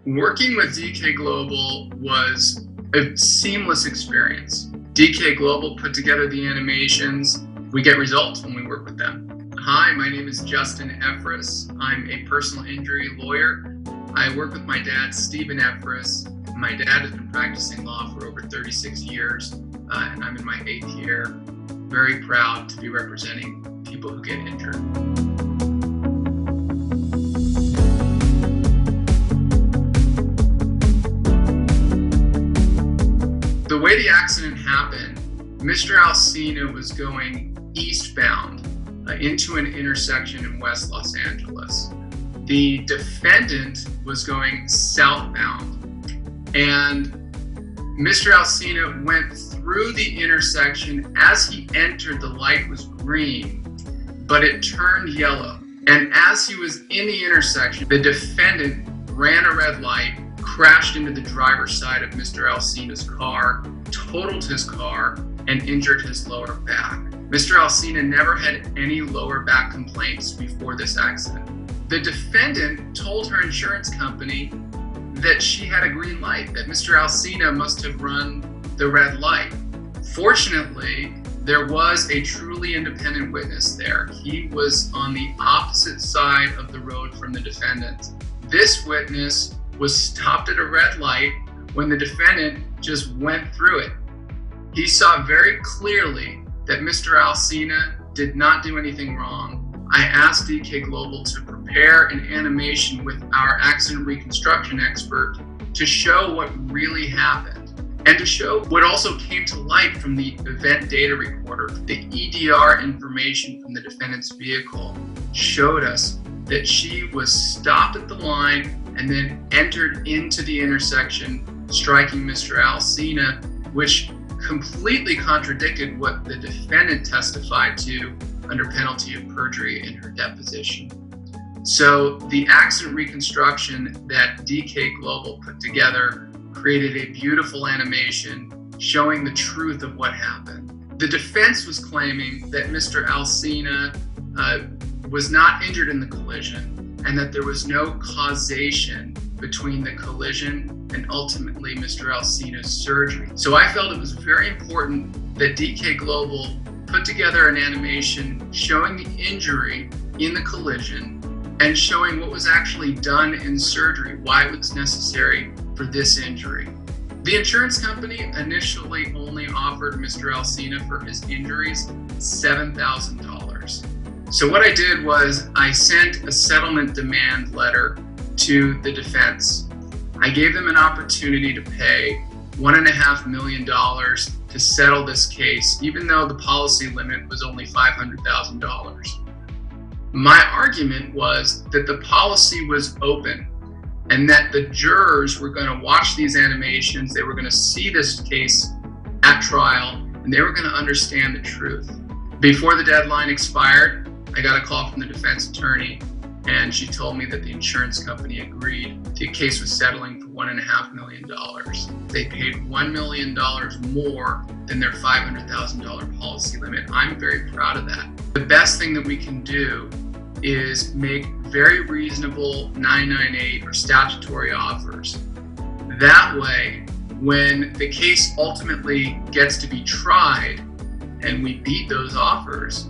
Working with DK Global was a seamless experience. DK Global put together the animations. We get results when we work with them. Hi, my name is Effres Effres. I'm a personal injury lawyer. I work with my dad, Stephen Effres. My dad has been practicing law for over 36 years, and I'm in my 8th year. Very proud to be representing people who get injured. The way the accident happened, Mr. Alsina was going eastbound into an intersection in West Los Angeles. The defendant was going southbound, and Mr. Alsina went through the intersection. As he entered, the light was green, but it turned yellow. And as he was in the intersection, the defendant ran a red light, crashed into the driver's side of Mr. Alsina's car, totaled his car, and injured his lower back. Mr. Alsina never had any lower back complaints before this accident. The defendant told her insurance company that she had a green light, that Mr. Alsina must have run the red light. Fortunately, there was a truly independent witness there. He was on the opposite side of the road from the defendant. This witness was stopped at a red light when the defendant just went through it. He saw very clearly that Mr. Alsina did not do anything wrong. I asked DK Global to prepare an animation with our accident reconstruction expert to show what really happened and to show what also came to light from the event data recorder. The EDR information from the defendant's vehicle showed us that she was stopped at the line and then entered into the intersection, striking Mr. Alsina, which completely contradicted what the defendant testified to under penalty of perjury in her deposition. So the accident reconstruction that DK Global put together created a beautiful animation showing the truth of what happened. The defense was claiming that Mr. Alsina was not injured in the collision and that there was no causation between the collision and ultimately Mr. Alsina's surgery. So I felt it was very important that DK Global put together an animation showing the injury in the collision and showing what was actually done in surgery, why it was necessary for this injury. The insurance company initially only offered Mr. Alsina for his injuries $7,000. So what I did was I sent a settlement demand letter to the defense. I gave them an opportunity to pay $1.5 million to settle this case, even though the policy limit was only $500,000. My argument was that the policy was open and that the jurors were going to watch these animations, they were going to see this case at trial, and they were going to understand the truth. Before the deadline expired, I got a call from the defense attorney, and she told me that the insurance company agreed the case was settling for $1.5 million. They paid $1 million more than their $500,000 policy limit. I'm very proud of that. The best thing that we can do is make very reasonable 998 or statutory offers. That way, when the case ultimately gets to be tried and we beat those offers,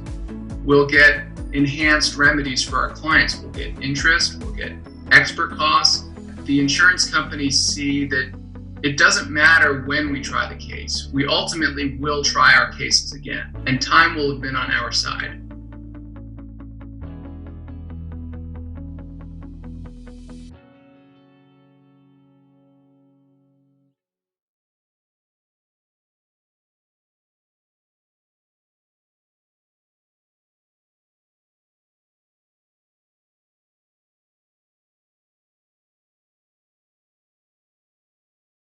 we'll get enhanced remedies for our clients. We'll get interest, we'll get expert costs. The insurance companies see that it doesn't matter when we try the case. We ultimately will try our cases again, and time will have been on our side.